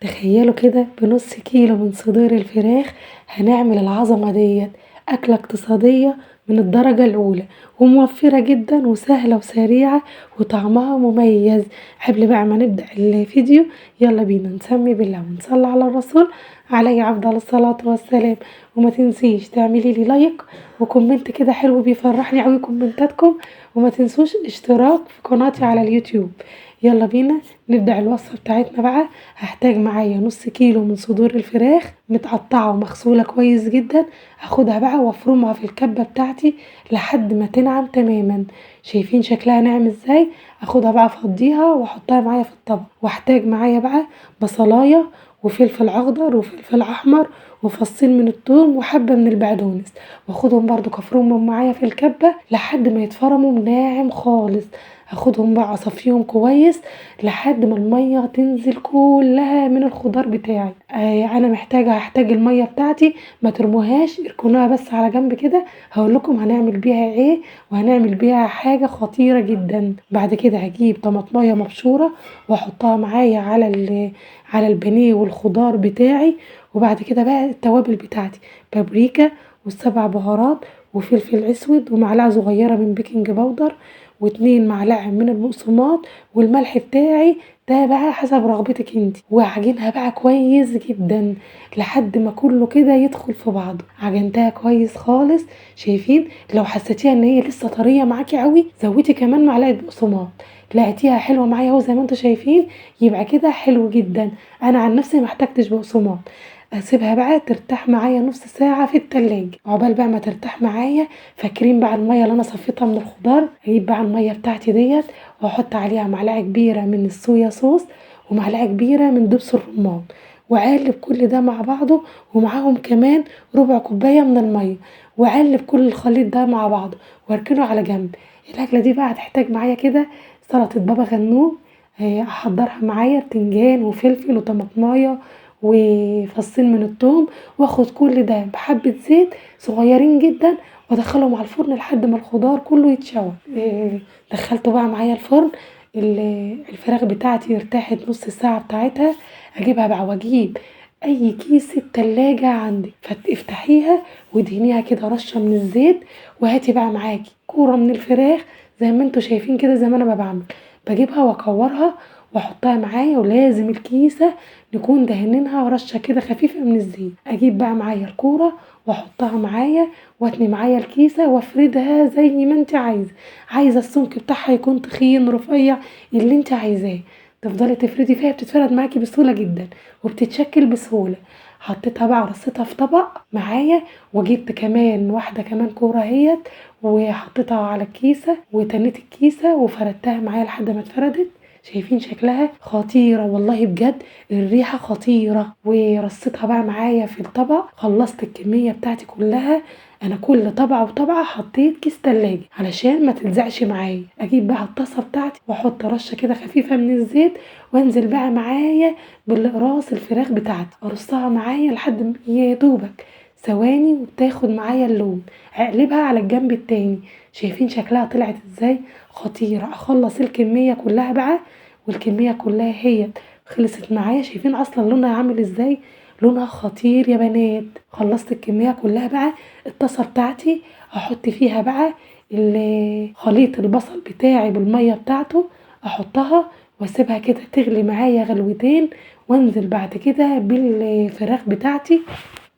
تخيلوا كده بنص كيلو من صدور الفراخ هنعمل العظمة ديت. أكلة اقتصادية من الدرجة الأولى وموفرة جدا وسهلة وسريعة وطعمها مميز. قبل بقى ما نبدأ الفيديو يلا بينا نسمي بالله ونصلي على الرسول عليه أفضل الصلاة والسلام. وما تنسيش تعملي لي لايك وكومنت كده حلو بيفرحني أوي كومنتاتكم. وما تنسوش اشتراك في قناتي على اليوتيوب. يلا بينا نبدأ الوصفة بتاعتنا بقى. هحتاج معايا نص كيلو من صدور الفراخ متقطعة ومغسولة كويس جدا. هاخدها بقى وافرمها في الكبة بتاعتي لحد ما تنعم تماما. شايفين شكلها ناعم ازاي؟ اخدها بقى افضيها واحطها معايا في الطبق. واحتاج معايا بقى بصلاية وفلفل اخضر وفلفل احمر وفصين من الثوم وحبة من البقدونس، واخدهم برضو افرمهم معايا في الكبة لحد ما يتفرموا ناعم خالص. هاخدهم بقى اصفيهم كويس لحد ما المية تنزل كلها من الخضار بتاعي. انا هحتاج المية بتاعتي ما ترموهاش، اركنوها بس على جنب كده. هقول لكم هنعمل بيها ايه، وهنعمل بيها حاجة خطيرة جدا. بعد كده هجيب طماطمية مبشورة واحطها معايا على البانيه والخضار بتاعي. وبعد كده بقى التوابل بتاعتي بابريكا والسبع بهارات وفلفل اسود ومعلقة صغيرة من بيكنج باودر واتنين معلقة من البقسماط والملح بتاعي ده بقى حسب رغبتك انت. وعجنها بقى كويس جدا لحد ما كله كده يدخل في بعضه. عجنتها كويس خالص. شايفين؟ لو حسيتيها ان هي لسه طريه معاكي قوي زودي كمان معلقه بقسماط. لقيتيها حلوه معايا اهو زي ما انتوا شايفين، يبقى كده حلو جدا. انا عن نفسي محتاجتش بقسماط. اسيبها بقى ترتاح معايا نص ساعه في التلاجة. عقبال بقى ما ترتاح معايا، فاكرين بقى الميه اللي انا صفيتها من الخضار؟ هجيب بقى الميه بتاعتي ديت واحط عليها معلقه كبيره من الصويا صوص ومعلقه كبيره من دبس الرمان، واقلب كل ده مع بعضه. ومعاهم كمان ربع كوبايه من الميه، واقلب كل الخليط ده مع بعضه واركنه على جنب. الاكله دي بقى هتحتاج معايا كده سلطه بابا غنوج. احضرها معايا بتنجان وفلفل وطماطمايه وفصين من الثوم، واخد كل ده بحبه زيت صغيرين جدا وادخلهم على الفرن لحد ما الخضار كله يتشوى. دخلته بقى معايا الفرن. الفراخ بتاعتي ارتاحت نص ساعة بتاعتها. اجيبها بقى واجيب اي كيس التلاجة عندك افتحيها وادهنيها كده رشة من الزيت. وهاتي بقى معاكي كورة من الفراخ زي ما انتوا شايفين كده زي ما انا ما بعمل. بجيبها واكورها واحطها معايا، ولازم الكيسة نكون دهنينها رشة كده خفيفة من الزيت. اجيب بقى معايا الكورة واحطها معايا واتني معايا الكيسة وافردها زي ما انت عايزة السمك بتاعها يكون تخين رفيع اللي انت عايزاه. تفضلي تفردي فيها بتتفرد معاكي بسهولة جدا وبتتشكل بسهولة. حطيتها بقى رصيتها في طبق معايا، وجبت كمان واحدة كمان كورة اهيت وحطيتها على الكيسة وتنيت الكيسة وفردتها معايا لحد ما اتفردت. شايفين شكلها خطيرة والله بجد، الريحة خطيرة. ورصيتها بقى معايا في الطبق. خلصت الكمية بتاعتي كلها. انا كل طبقة وطبقة حطيت كيس تلاجة علشان ما تلزقش معايا. اجيب بقى الطاسة بتاعتي واحط رشة كده خفيفة من الزيت، وانزل بقى معايا بالاقراص الفراخ بتاعتي ارصها معايا لحد ما يا دوبك ثواني وبتاخد معايا اللون. اقلبها على الجنب التاني. شايفين شكلها طلعت ازاي؟ خطيرة. اخلص الكمية كلها بقى، والكمية كلها هي خلصت معايا. شايفين اصلا لونها عامل ازاي؟ لونها خطير يا بنات. خلصت الكمية كلها بقى. الطاسة بتاعتي احط فيها بقى خليط البصل بتاعي بالمية بتاعته، احطها واسيبها كده تغلي معايا غلوتين. وانزل بعد كده بالفراخ بتاعتي.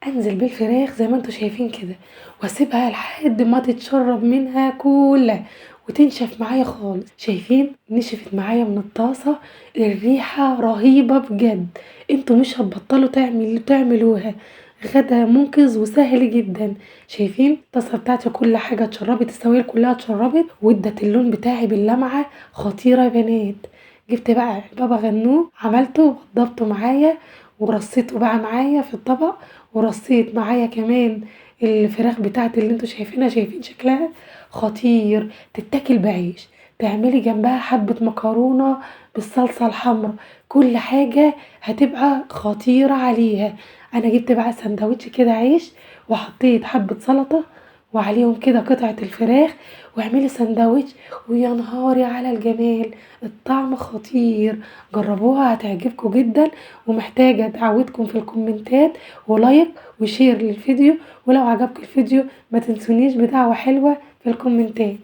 انزل بالفراخ زي ما انتوا شايفين كده واسيبها لحد ما تتشرب منها كلها وتنشف معايا خالص. شايفين نشفت معايا من الطاسة؟ الريحة رهيبة بجد. انتوا مش هتبطلوا تعملوها. غدا منقذ وسهل جدا. شايفين الطاسة بتاعتي كل حاجة اتشربت، السوائل كلها اتشربت وادت اللون بتاعي باللمعة خطيرة يا بنات. جبت بقى بابا غنوج عملته وضبطه معايا ورصيته بقى معايا في الطبق. ورصيت معايا كمان الفراخ بتاعتي اللي انتوا شايفينها. شايفين شكلها خطير. تتاكل بعيش، تعملي جنبها حبة مكرونة بالصلصة الحمراء، كل حاجة هتبقى خطيرة عليها. انا جبت بقى سندوتش كده عيش وحطيت حبة سلطة وعليهم كده قطعة الفراخ، واعملي سندوتش ويا نهاري على الجمال. الطعم خطير، جربوها هتعجبكم جدا. ومحتاجة دعوتكم في الكومنتات ولايك وشير للفيديو، ولو عجبك الفيديو ما تنسونيش بدعوة حلوة في الكومنتات.